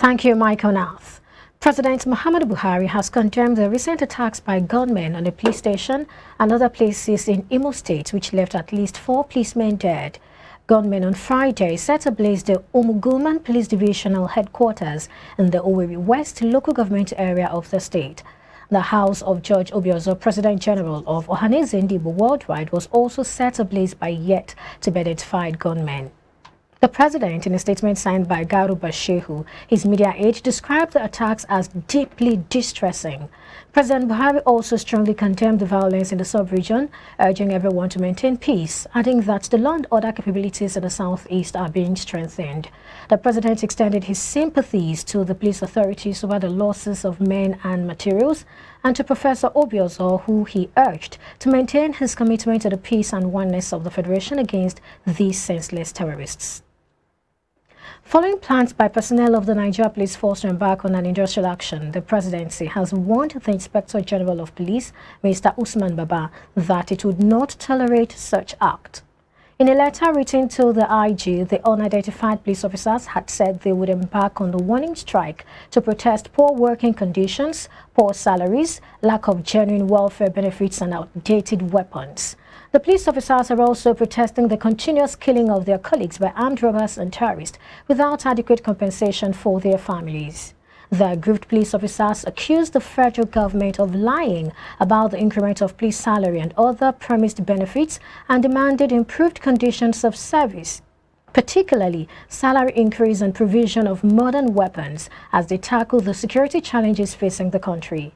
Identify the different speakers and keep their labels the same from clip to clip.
Speaker 1: Thank you, Michael Nath. President Muhammadu Buhari has condemned the recent attacks by gunmen on a police station and other places in Imo State, which left at least 4 policemen dead. Gunmen on Friday set ablaze the Umuguman Police Divisional Headquarters in the Owerri West local government area of the state. The house of Judge Obiozo, President General of Ohanaeze Ndigbo Worldwide, was also set ablaze by yet to be identified gunmen. The president, in a statement signed by Garuba Shehu, his media aide, described the attacks as deeply distressing. President Buhari also strongly condemned the violence in the sub-region, urging everyone to maintain peace, adding that the law and order capabilities in the southeast are being strengthened. The president extended his sympathies to the police authorities over the losses of men and materials, and to Professor Obiozo, who he urged to maintain his commitment to the peace and oneness of the Federation against these senseless terrorists. Following plans by personnel of the Nigeria Police Force to embark on an industrial action, the presidency has warned the Inspector General of Police, Mr. Usman Baba, that it would not tolerate such act. In a letter written to the IG, the unidentified police officers had said they would embark on the warning strike to protest poor working conditions, poor salaries, lack of genuine welfare benefits, and outdated weapons. The police officers are also protesting the continuous killing of their colleagues by armed robbers and terrorists without adequate compensation for their families. The aggrieved police officers accused the federal government of lying about the increment of police salary and other promised benefits and demanded improved conditions of service, particularly salary increase and provision of modern weapons as they tackle the security challenges facing the country.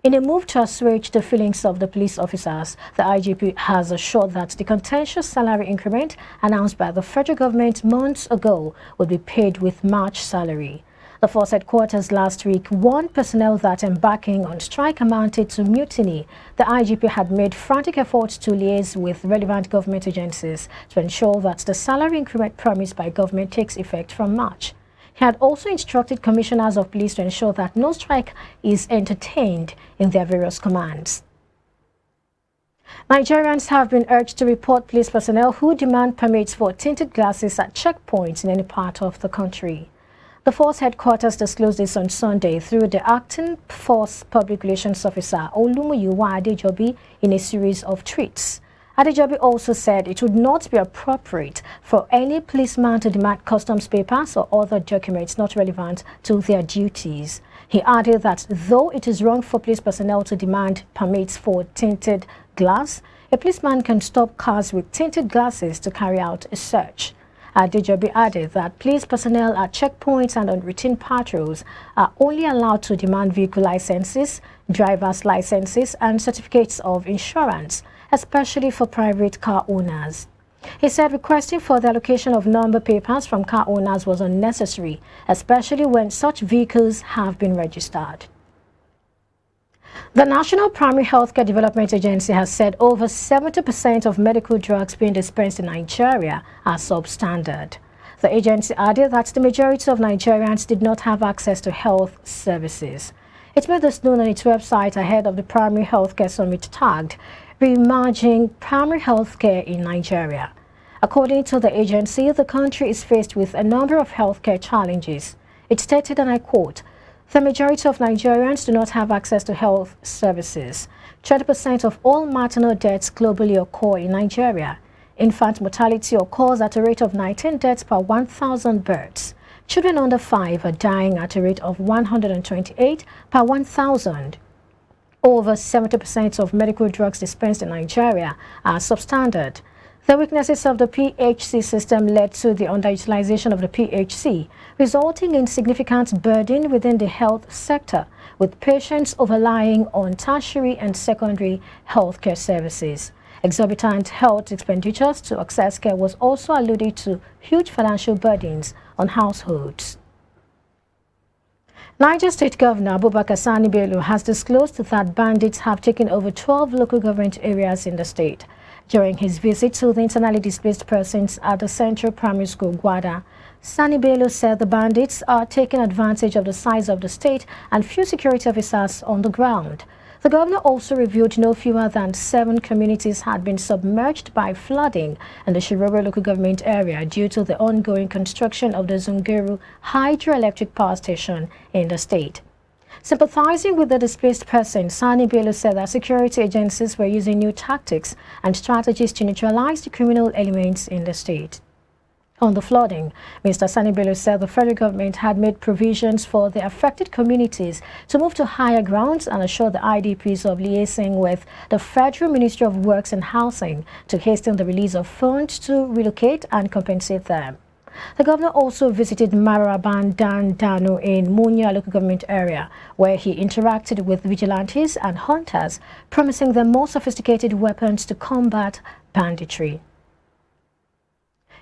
Speaker 1: In a move to assuage the feelings of the police officers, the IGP has assured that the contentious salary increment announced by the federal government months ago would be paid with March salary. The force headquarters last week warned personnel that embarking on strike amounted to mutiny. The IGP had made frantic efforts to liaise with relevant government agencies to ensure that the salary increment promised by government takes effect from March. He had also instructed commissioners of police to ensure that no strike is entertained in their various commands. Nigerians have been urged to report police personnel who demand permits for tinted glasses at checkpoints in any part of the country. The force headquarters disclosed this on Sunday through the acting force public relations officer Olumuyiwa Adejobi in a series of tweets. Adejobi also said it would not be appropriate for any policeman to demand customs papers or other documents not relevant to their duties. He added that though it is wrong for police personnel to demand permits for tinted glass, a policeman can stop cars with tinted glasses to carry out a search. Adejobi added that police personnel at checkpoints and on routine patrols are only allowed to demand vehicle licenses, driver's licenses, and certificates of insurance, especially for private car owners. He said requesting for the allocation of number papers from car owners was unnecessary, especially when such vehicles have been registered. The National Primary Healthcare Development Agency has said over 70% of medical drugs being dispensed in Nigeria are substandard. The agency added that the majority of Nigerians did not have access to health services. It made this known on its website ahead of the Primary Healthcare Summit tagged Reimagining Primary Healthcare in Nigeria. According to the agency, the country is faced with a number of healthcare challenges. It stated, and I quote, "The majority of Nigerians do not have access to health services. 20% of all maternal deaths globally occur in Nigeria. Infant mortality occurs at a rate of 19 deaths per 1,000 births. Children under 5 are dying at a rate of 128 per 1,000. Over 70% of medical drugs dispensed in Nigeria are substandard. The weaknesses of the PHC system led to the underutilization of the PHC, resulting in significant burden within the health sector, with patients overlying on tertiary and secondary healthcare services. Exorbitant health expenditures to access care was also alluded to huge financial burdens on households. Niger State Governor Abubakar Sani Bello has disclosed that bandits have taken over 12 local government areas in the state. During his visit to the internally displaced persons at the Central Primary School, Gwada, Sani Bello said the bandits are taking advantage of the size of the state and few security officers on the ground. The governor also revealed no fewer than 7 communities had been submerged by flooding in the Shiroro local government area due to the ongoing construction of the Zungeru hydroelectric power station in the state. Sympathizing with the displaced persons, Sani Bello said that security agencies were using new tactics and strategies to neutralize the criminal elements in the state. On the flooding, Mr. Sani Bello said the federal government had made provisions for the affected communities to move to higher grounds and assured the IDPs of liaising with the Federal Ministry of Works and Housing to hasten the release of funds to relocate and compensate them. The governor also visited Maraban Dano in Munya local government area, where he interacted with vigilantes and hunters, promising them more sophisticated weapons to combat banditry.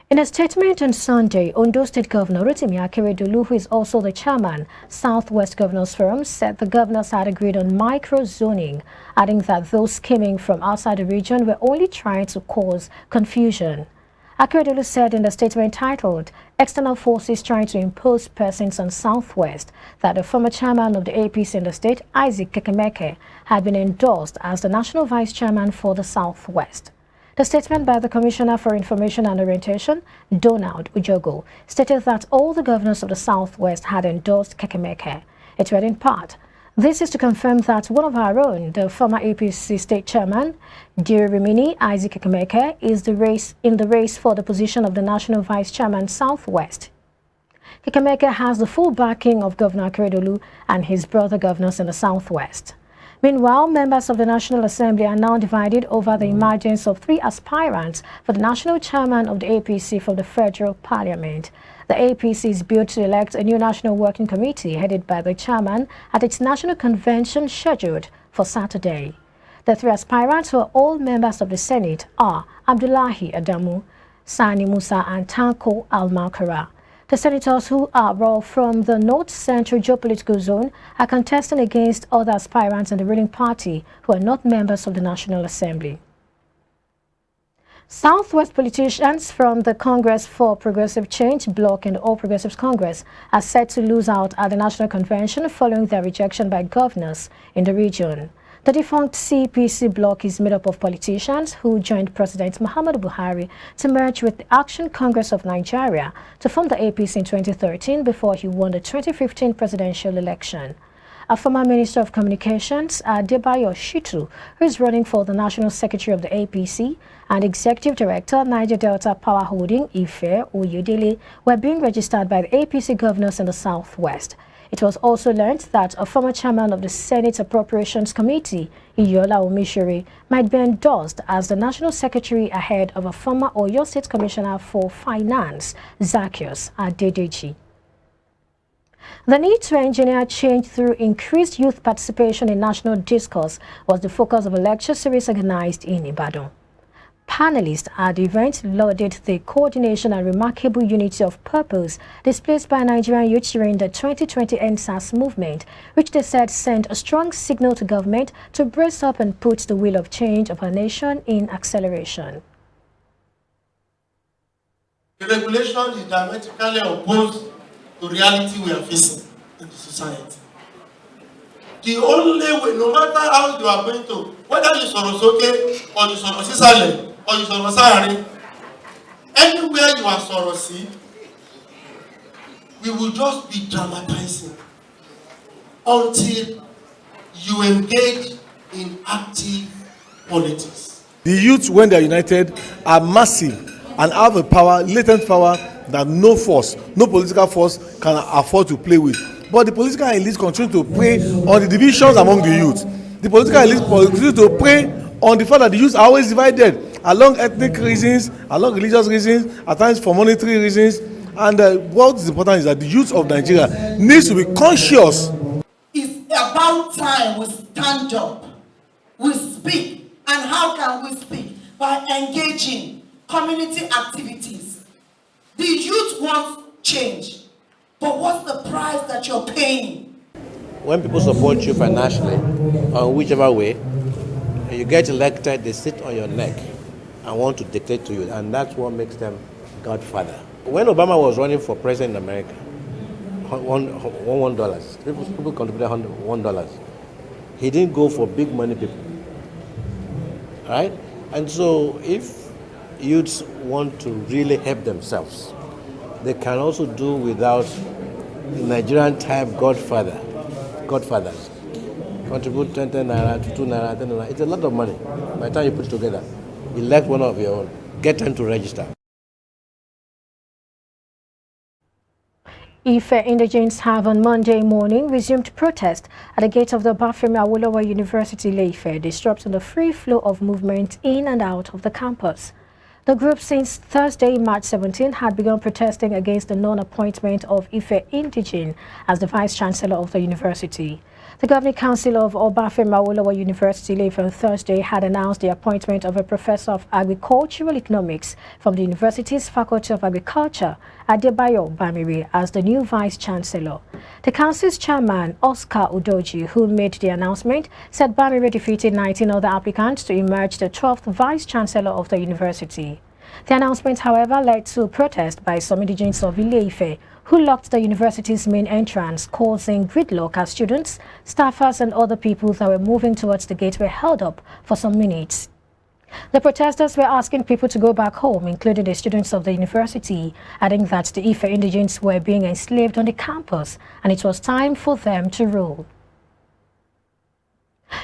Speaker 1: In a statement on Sunday, Ondo State Governor Rotimi Akeredolu, who is also the chairman, Southwest Governors Forum, said the governors had agreed on micro-zoning, adding that those scheming from outside the region were only trying to cause confusion. Akeredolu said in the statement titled, "External Forces Trying to Impose Persons on Southwest," that the former chairman of the APC in the state, Isaac Kekemeke, had been endorsed as the national vice chairman for the Southwest. The statement by the Commissioner for Information and Orientation, Donald Ujogo, stated that all the governors of the Southwest had endorsed Kekemeke. It read in part, "This is to confirm that one of our own, the former APC state chairman, Dirimini Isaac Kekemeke, is in the race for the position of the national vice chairman Southwest. Kekemeke has the full backing of Governor Akeredolu and his brother governors in the Southwest." Meanwhile, members of the National Assembly are now divided over the emergence of 3 aspirants for the national chairman of the APC from the federal parliament. The APC is built to elect a new national working committee headed by the chairman at its national convention scheduled for Saturday. The 3 aspirants, who are all members of the Senate, are Abdullahi Adamu, Sani Musa and Tanko Almakara. The senators, who are all from the North Central geopolitical zone, are contesting against other aspirants in the ruling party who are not members of the National Assembly. Southwest politicians from the Congress for Progressive Change bloc and the All Progressives Congress are set to lose out at the National Convention following their rejection by governors in the region. The defunct CPC bloc is made up of politicians who joined President Muhammadu Buhari to merge with the Action Congress of Nigeria to form the APC in 2013 before he won the 2015 presidential election. A former Minister of Communications, Adebayo Shitu, who is running for the National Secretary of the APC, and Executive Director, Niger Delta Power Holding, Ife Oyedele, were being registered by the APC governors in the Southwest. It was also learned that a former chairman of the Senate Appropriations Committee, Iyola Omishiri, might be endorsed as the National Secretary ahead of a former Oyo State Commissioner for Finance, Zacchaeus Adedeji. The need to engineer change through increased youth participation in national discourse was the focus of a lecture series organized in Ibadan. Panelists at the event lauded the coordination and remarkable unity of purpose displayed by Nigerian youth during the 2020 NSAS movement, which they said sent a strong signal to government to brace up and put the wheel of change of our nation in acceleration.
Speaker 2: The regulation is diametrically opposed to reality we are facing in the society. The only way, no matter how you are going to, whether you sọ̀rọ̀ sókè or you sọ̀rọ̀ sísàlẹ̀ or you sọ̀rọ̀ sáàrin, anywhere you are sọ̀rọ̀ sí, we will just be dramatizing until you engage in active politics.
Speaker 3: The youth, when they are united, are massive and have a power, latent power that no force, no political force can afford to play with. But the political elites continue to prey on the divisions among the youth. The political elites continue to prey on the fact that the youth are always divided along ethnic reasons, along religious reasons, at times for monetary reasons. And what is important is that the youth of Nigeria needs to be conscious.
Speaker 4: It's about time we stand up, we speak. And how can we speak? By engaging community activities. The youth want change. But what's the price that you're paying?
Speaker 5: When people support you financially, or whichever way, and you get elected, they sit on your neck and want to dictate to you, and that's what makes them godfather. When Obama was running for president in America, $1, people contributed $1. He didn't go for big money people. Right? And so if youths want to really help themselves, they can also do without Nigerian type godfathers. Contribute 10 naira to 2 naira, 10 naira. It's a lot of money. By the time you put it together, elect one of your own. Get them to register.
Speaker 1: Ife indigents have on Monday morning resumed protest at the gate of the Bafemi Awolowo University Ile-Ife, disrupting the free flow of movement in and out of the campus. The group since Thursday, March 17, had begun protesting against the non-appointment of Ife Indigene as the Vice-Chancellor of the university. The Governing Council of Obafemi Awolowo University Ile-Ife on Thursday had announced the appointment of a Professor of Agricultural Economics from the university's Faculty of Agriculture, Adebayo Bamiri, as the new Vice-Chancellor. The Council's chairman, Oscar Udoji, who made the announcement, said Bamiri defeated 19 other applicants to emerge the 12th Vice-Chancellor of the university. The announcement, however, led to a protest by some indigents of Ile-Ife, who locked the university's main entrance, causing gridlock as students, staffers and other people that were moving towards the gate were held up for some minutes. The protesters were asking people to go back home, including the students of the university, adding that the Ife indigents were being enslaved on the campus and it was time for them to rule.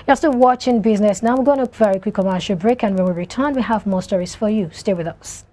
Speaker 1: You're still watching Business Now. We're going to a very quick commercial break, and when we return, we have more stories for you. Stay with us.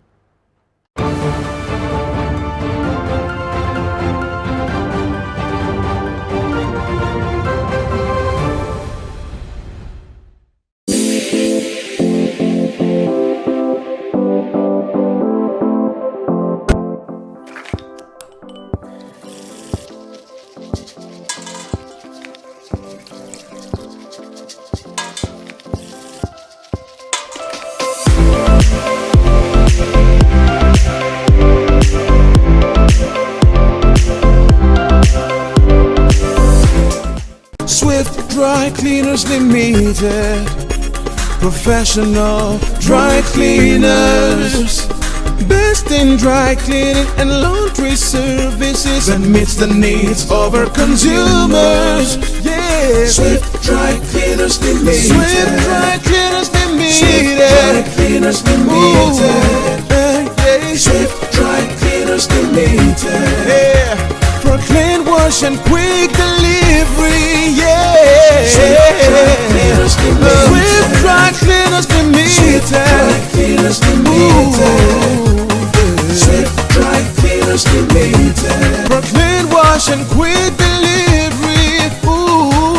Speaker 6: Dry Cleaners Limited, professional dry cleaners, best in dry cleaning and laundry services that meets the needs of our consumers. Yeah, Swift Dry Cleaners Limited. Swift Dry Cleaners Limited. Swift Dry Cleaners Limited. Yeah. Swift Dry Cleaners Limited. Yeah, for clean wash and quick delivery. Yeah. Swift Dry Cleaners Limited. Swift Dry Cleaners Limited. Swift Dry Cleaners Limited. For clean wash and quick delivery. Ooh.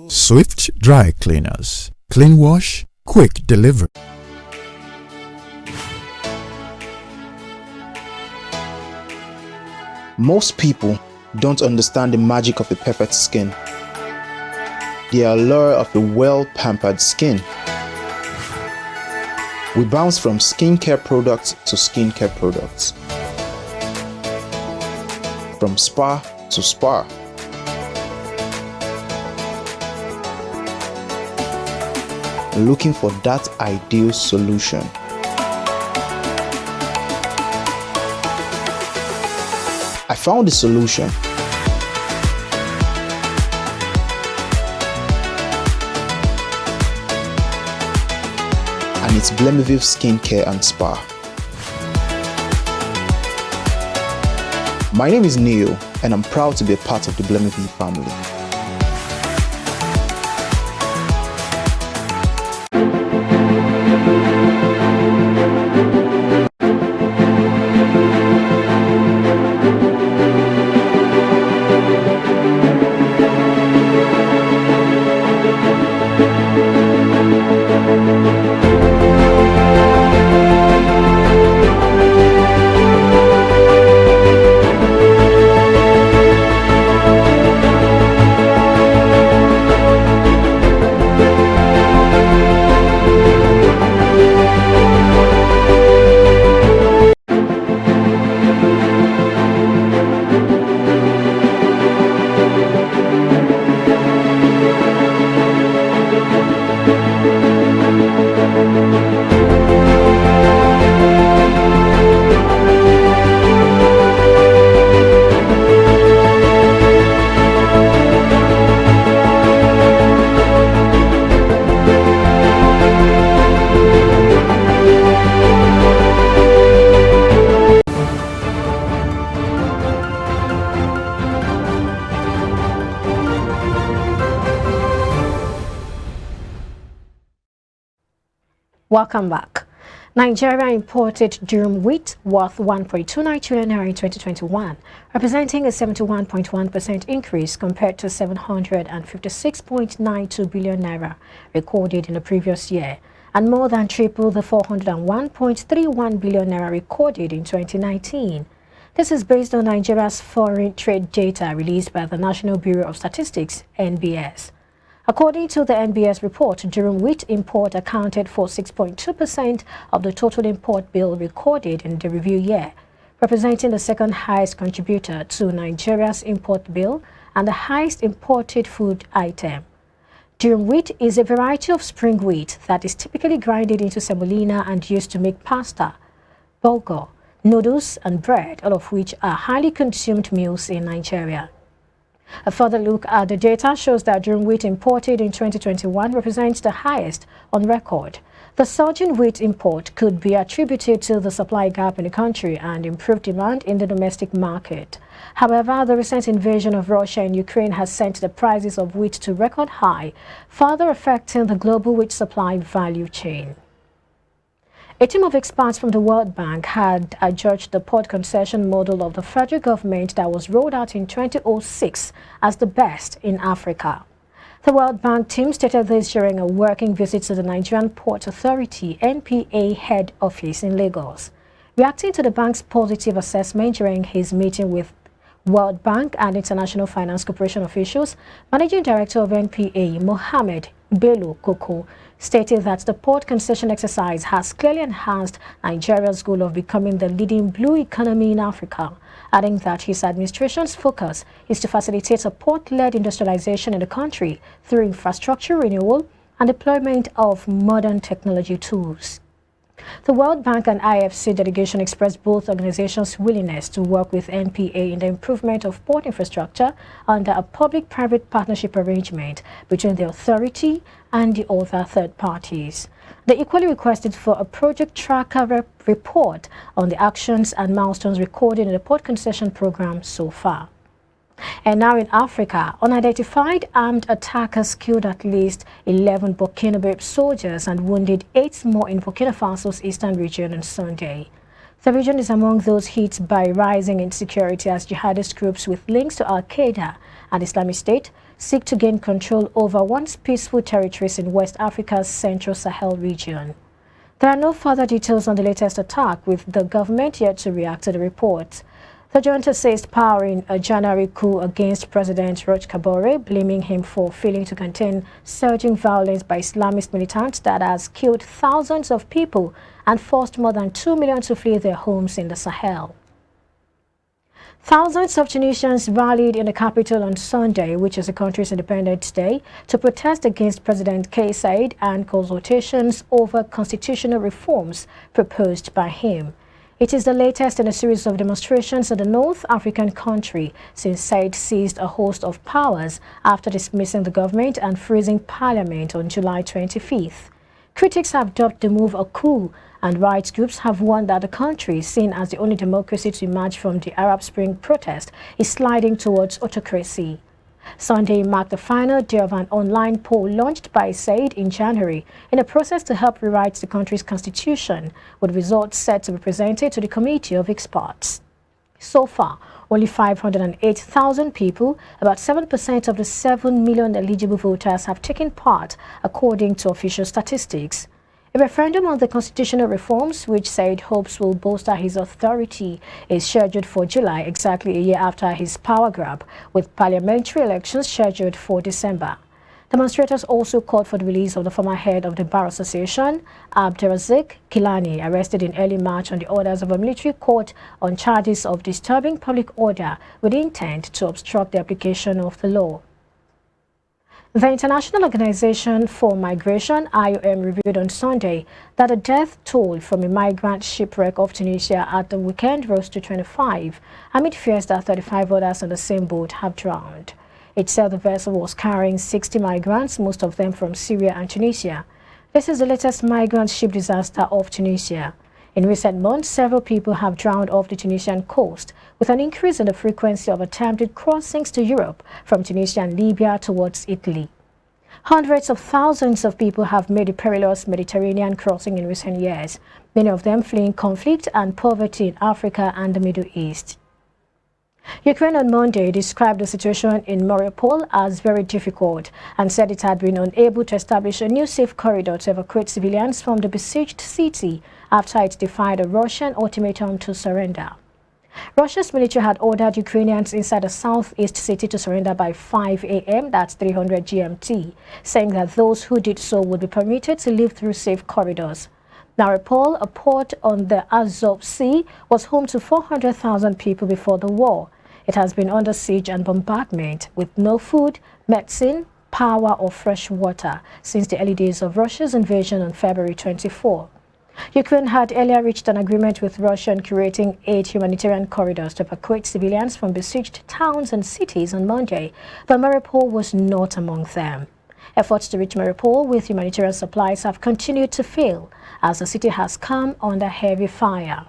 Speaker 7: Swift Dry Cleaners. Clean wash, quick delivery.
Speaker 8: Most people don't understand the magic of a perfect skin, the allure of a well-pampered skin. We bounce from skincare products to skincare products, from spa to spa. Looking for that ideal solution. I found the solution. And it's Blemiville Skincare and Spa. My name is Neil, and I'm proud to be a part of the Blemiville family.
Speaker 1: Welcome back. Nigeria imported durum wheat worth 1.29 trillion naira in 2021, representing a 71.1% increase compared to 756.92 billion naira recorded in the previous year, and more than triple the 401.31 billion naira recorded in 2019. This is based on Nigeria's foreign trade data released by the National Bureau of Statistics, NBS. According to the NBS report, durum wheat import accounted for 6.2% of the total import bill recorded in the review year, representing the second highest contributor to Nigeria's import bill and the highest imported food item. Durum wheat is a variety of spring wheat that is typically grinded into semolina and used to make pasta, bulgur, noodles, and bread, all of which are highly consumed meals in Nigeria. A further look at the data shows that durum wheat imported in 2021 represents the highest on record. The surge in wheat import could be attributed to the supply gap in the country and improved demand in the domestic market. However, the recent invasion of Russia in Ukraine has sent the prices of wheat to record high, further affecting the global wheat supply value chain. A team of experts from the World Bank had adjudged the port concession model of the federal government that was rolled out in 2006 as the best in Africa. The World Bank team stated this during a working visit to the Nigerian Port Authority (NPA) head office in Lagos. Reacting to the bank's positive assessment during his meeting with World Bank and International Finance Corporation officials, Managing Director of NPA, Mohammed Bello Koko, stated that the port concession exercise has clearly enhanced Nigeria's goal of becoming the leading blue economy in Africa, adding that his administration's focus is to facilitate a port-led industrialization in the country through infrastructure renewal and deployment of modern technology tools. The World Bank and IFC delegation expressed both organizations' willingness to work with NPA in the improvement of port infrastructure under a public-private partnership arrangement between the authority and the other third parties. They equally requested for a project tracker report on the actions and milestones recorded in the port concession program so far. And now in Africa, unidentified armed attackers killed at least 11 Burkinabe soldiers and wounded 8 more in Burkina Faso's eastern region on Sunday. The region is among those hit by rising insecurity as jihadist groups with links to Al-Qaeda and Islamic State seek to gain control over once peaceful territories in West Africa's Central Sahel region. There are no further details on the latest attack, with the government yet to react to the report. The junta seized power in a January coup against President Roch Kabore, blaming him for failing to contain surging violence by Islamist militants that has killed thousands of people and forced more than 2 million to flee their homes in the Sahel. Thousands of Tunisians rallied in the capital on Sunday, which is the country's Independence Day, to protest against President Kais Saied and consultations over constitutional reforms proposed by him. It is the latest in a series of demonstrations in the North African country since Saied seized a host of powers after dismissing the government and freezing parliament on July 25th. Critics have dubbed the move a coup, and rights groups have warned that the country, seen as the only democracy to emerge from the Arab Spring protest, is sliding towards autocracy. Sunday marked the final day of an online poll launched by Saied in January in a process to help rewrite the country's constitution, with results set to be presented to the committee of experts. So far, only 508,000 people, about 7% of the 7 million eligible voters, have taken part, according to official statistics. A referendum on the constitutional reforms, which Saied hopes will bolster his authority, is scheduled for July, exactly a year after his power grab, with parliamentary elections scheduled for December. Demonstrators also called for the release of the former head of the Bar Association, Abderazik Kilani, arrested in early March on the orders of a military court on charges of disturbing public order with intent to obstruct the application of the law. The International Organization for Migration, IOM, revealed on Sunday that the death toll from a migrant shipwreck off Tunisia at the weekend rose to 25, amid fears that 35 others on the same boat have drowned. It said the vessel was carrying 60 migrants, most of them from Syria and Tunisia. This is the latest migrant ship disaster off Tunisia. In recent months, several people have drowned off the Tunisian coast, with an increase in the frequency of attempted crossings to Europe from Tunisia and Libya towards Italy. Hundreds of thousands of people have made the perilous Mediterranean crossing in recent years, many of them fleeing conflict and poverty in Africa and the Middle East. Ukraine on Monday described the situation in Mariupol as very difficult and said it had been unable to establish a new safe corridor to evacuate civilians from the besieged city after it defied a Russian ultimatum to surrender. Russia's military had ordered Ukrainians inside the southeast city to surrender by 5 a.m., that's 300 GMT, saying that those who did so would be permitted to leave through safe corridors. Mariupol, a port on the Azov Sea, was home to 400,000 people before the war. It has been under siege and bombardment with no food, medicine, power or fresh water since the early days of Russia's invasion on February 24. Ukraine had earlier reached an agreement with Russia on creating 8 humanitarian corridors to evacuate civilians from besieged towns and cities on Monday, but Mariupol was not among them. Efforts to reach Mariupol with humanitarian supplies have continued to fail as the city has come under heavy fire.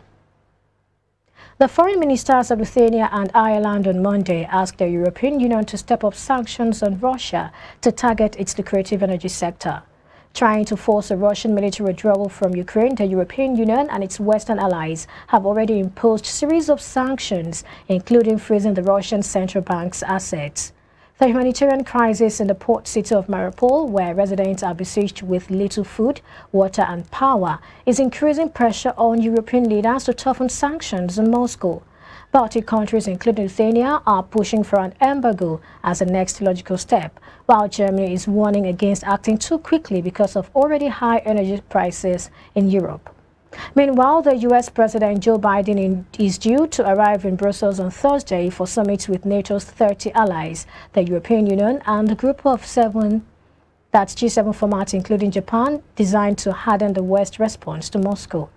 Speaker 1: The foreign ministers of Lithuania and Ireland on Monday asked the European Union to step up sanctions on Russia to target its lucrative energy sector. Trying to force a Russian military withdrawal from Ukraine, the European Union and its Western allies have already imposed a series of sanctions, including freezing the Russian central bank's assets. The humanitarian crisis in the port city of Mariupol, where residents are besieged with little food, water and power, is increasing pressure on European leaders to toughen sanctions on Moscow. Baltic countries, including Lithuania, are pushing for an embargo as the next logical step, while Germany is warning against acting too quickly because of already high energy prices in Europe. Meanwhile, the U.S. President Joe Biden is due to arrive in Brussels on Thursday for summits with NATO's 30 allies, the European Union, and the group of 7, that's G7 format, including Japan, designed to harden the West's response to Moscow.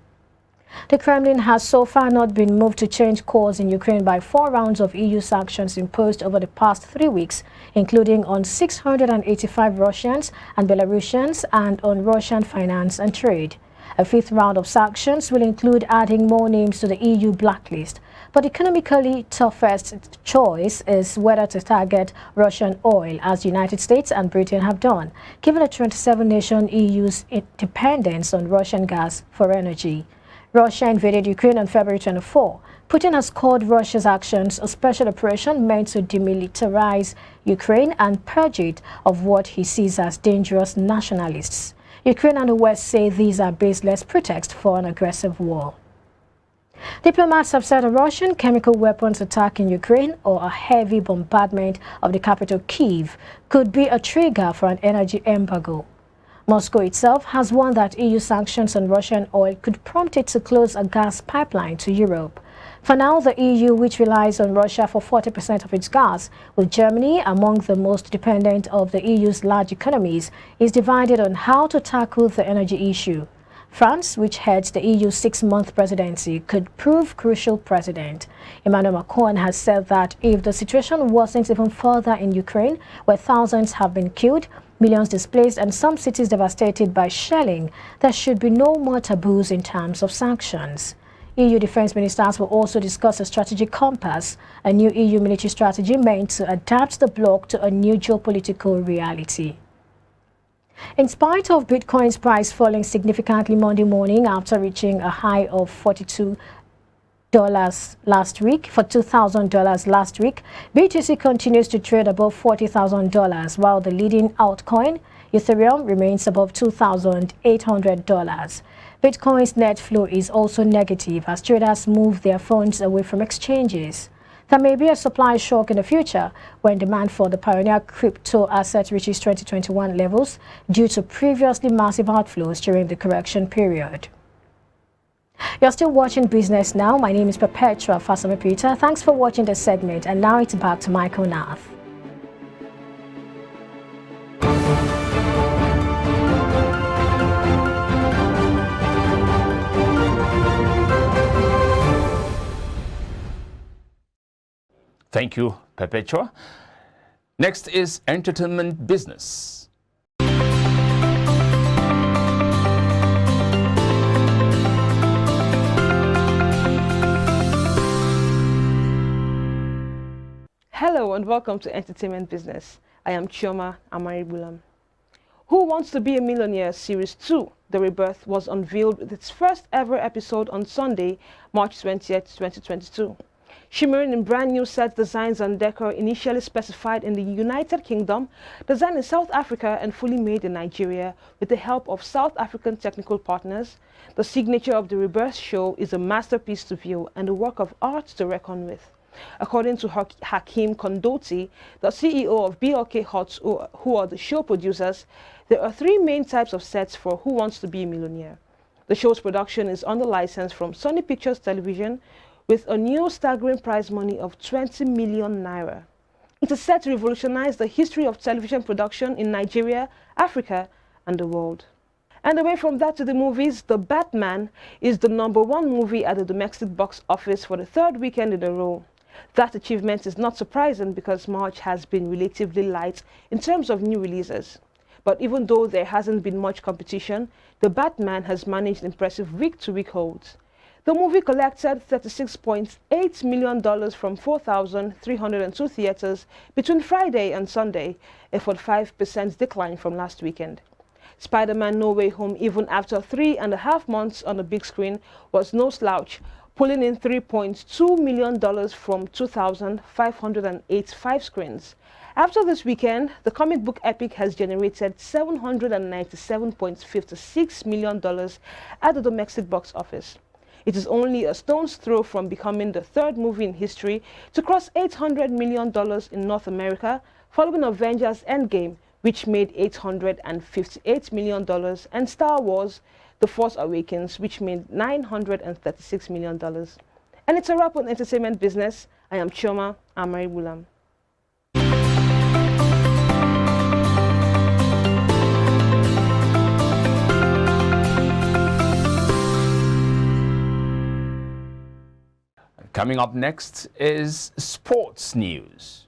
Speaker 1: The Kremlin has so far not been moved to change course in Ukraine by 4 rounds of EU sanctions imposed over the past 3 weeks, including on 685 Russians and Belarusians and on Russian finance and trade. A 5th round of sanctions will include adding more names to the EU blacklist. But economically toughest choice is whether to target Russian oil, as the United States and Britain have done, given the 27-nation EU's dependence on Russian gas for energy. Russia invaded Ukraine on February 24. Putin has called Russia's actions a special operation meant to demilitarize Ukraine and purge it of what he sees as dangerous nationalists. Ukraine and the West say these are baseless pretexts for an aggressive war. Diplomats have said a Russian chemical weapons attack in Ukraine or a heavy bombardment of the capital Kyiv could be a trigger for an energy embargo. Moscow itself has warned that EU sanctions on Russian oil could prompt it to close a gas pipeline to Europe. For now, the EU, which relies on Russia for 40% of its gas, with Germany among the most dependent of the EU's large economies, is divided on how to tackle the energy issue. France, which heads the EU's 6-month presidency, could prove crucial precedent. Emmanuel Macron has said that if the situation worsens even further in Ukraine, where thousands have been killed, millions displaced and some cities devastated by shelling, there should be no more taboos in terms of sanctions. EU defense ministers will also discuss a strategic compass, a new EU military strategy meant to adapt the bloc to a new geopolitical reality. In spite of Bitcoin's price falling significantly Monday morning after reaching a high of $42 last week, for $2,000 last week, BTC continues to trade above $40,000, while the leading altcoin, Ethereum, remains above $2,800. Bitcoin's net flow is also negative as traders move their funds away from exchanges. There may be a supply shock in the future when demand for the pioneer crypto asset reaches 2021 levels due to previously massive outflows during the correction period. You're still watching Business Now. My name is Perpetua Fasame-Peter. Thanks for watching this segment, and now it's back to Michael Nath.
Speaker 9: Thank you, Perpetua. Next is entertainment business.
Speaker 10: Hello and welcome to Entertainment Business. I am Chioma Amaribulam. Who Wants to Be a Millionaire Series 2, The Rebirth, was unveiled with its first ever episode on Sunday, March 20th, 2022. Shimmering in brand new set designs and decor initially specified in the United Kingdom, designed in South Africa and fully made in Nigeria with the help of South African technical partners, the signature of the Rebirth show is a masterpiece to view and a work of art to reckon with. According to Hakeem Kondoti, the CEO of BLK Huts, who are the show producers, there are 3 main types of sets for Who Wants to Be a Millionaire. The show's production is under license from Sony Pictures Television with a new staggering prize money of 20 million naira. It is set to revolutionize the history of television production in Nigeria, Africa, and the world. And away from that to the movies, The Batman is the #1 movie at the domestic box office for the 3rd weekend in a row. That achievement is not surprising because March has been relatively light in terms of new releases. But even though there hasn't been much competition, The Batman has managed impressive week-to-week holds. The movie collected $36.8 million from 4,302 theaters between Friday and Sunday, a 45% decline from last weekend. Spider-Man No Way Home, even after 3.5 months on the big screen, was no slouch, pulling in $3.2 million from 2,585 screens. After this weekend, the comic book epic has generated $797.56 million at the domestic box office. It is only a stone's throw from becoming the 3rd movie in history to cross $800 million in North America, following Avengers Endgame, which made $858 million, and Star Wars The Force Awakens, which made $936 million. And it's a wrap on entertainment business. I am Chioma Amari Wulam.
Speaker 9: Coming up next is sports news.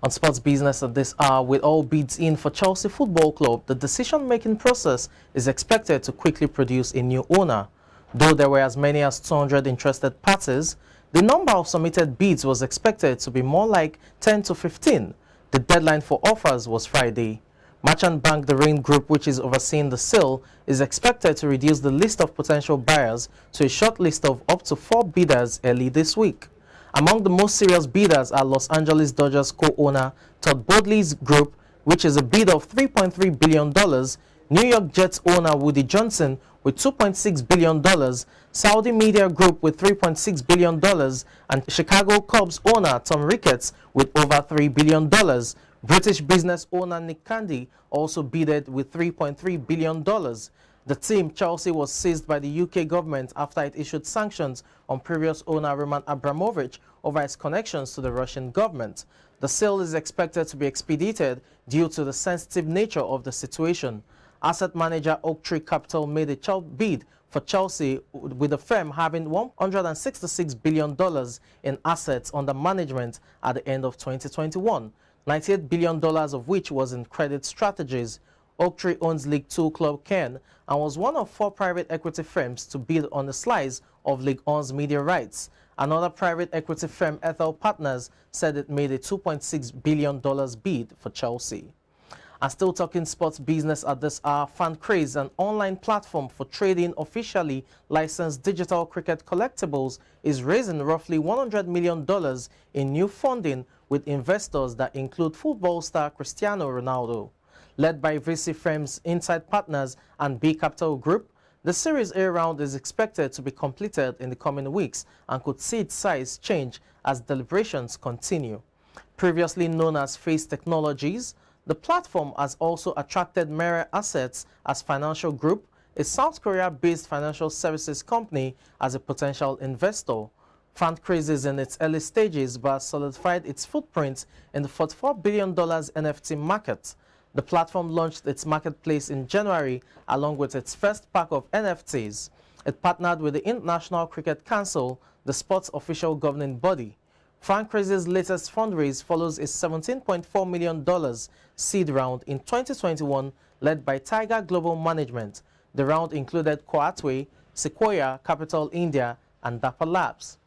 Speaker 11: On sports business at this hour, with all bids in for Chelsea Football Club, the decision-making process is expected to quickly produce a new owner. Though there were as many as 200 interested parties, the number of submitted bids was expected to be more like 10 to 15. The deadline for offers was Friday. Merchant Bank The Rain Group, which is overseeing the sale, is expected to reduce the list of potential buyers to a short list of up to 4 bidders early this week. Among the most serious bidders are Los Angeles Dodgers co-owner Todd Bodley's group, which is a bid of $3.3 billion, New York Jets owner Woody Johnson with $2.6 billion, Saudi Media Group with $3.6 billion, and Chicago Cubs owner Tom Ricketts with over $3 billion. British business owner Nick Candy also bidded with $3.3 billion. The team, Chelsea, was seized by the UK government after it issued sanctions on previous owner Roman Abramovich over its connections to the Russian government. The sale is expected to be expedited due to the sensitive nature of the situation. Asset manager Oaktree Capital made a bid for Chelsea, with the firm having $166 billion in assets under management at the end of 2021, $98 billion of which was in credit strategies. Oaktree owns League Two club Caen and was one of 4 private equity firms to bid on a slice of League One's media rights. Another private equity firm, Ethel Partners, said it made a $2.6 billion bid for Chelsea. And still talking sports business at this hour, FanCraze, an online platform for trading officially licensed digital cricket collectibles, is raising roughly $100 million in new funding with investors that include football star Cristiano Ronaldo. Led by VC firms Inside Partners and B Capital Group, the Series A round is expected to be completed in the coming weeks and could see its size change as deliberations continue. Previously known as Face Technologies, the platform has also attracted Mera Assets as Financial Group, a South Korea-based financial services company, as a potential investor. FanCraze is in its early stages but has solidified its footprint in the $44 billion NFT market. The platform launched its marketplace in January along with its first pack of NFTs. It partnered with the International Cricket Council, the sport's official governing body. Frank Crazy's latest fundraise follows a $17.4 million seed round in 2021 led by Tiger Global Management. The round included Coatway, Sequoia, Capital India, and Dapper Labs.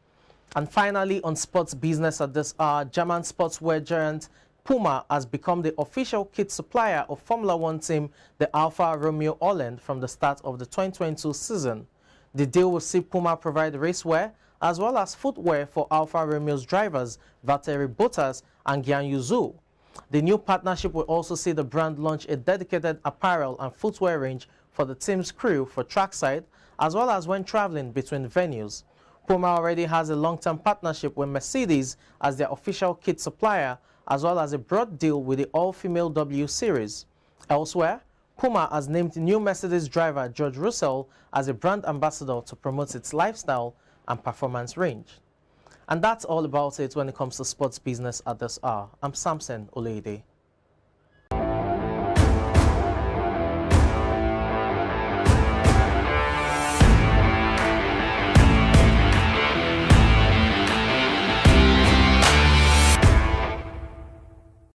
Speaker 11: And finally, on sports business at this hour, German sportswear giant Puma has become the official kit supplier of Formula One team, the Alfa Romeo Holland, from the start of the 2022 season. The deal will see Puma provide racewear as well as footwear for Alfa Romeo's drivers Valtteri Bottas and Guan Yu Zhou. The new partnership will also see the brand launch a dedicated apparel and footwear range for the team's crew for trackside as well as when traveling between venues. Puma already has a long-term partnership with Mercedes as their official kit supplier, as well as a broad deal with the all-female W Series. Elsewhere, Puma has named new Mercedes driver George Russell as a brand ambassador to promote its lifestyle and performance range. And that's all about it when it comes to sports business at this hour. I'm Samson Oleide.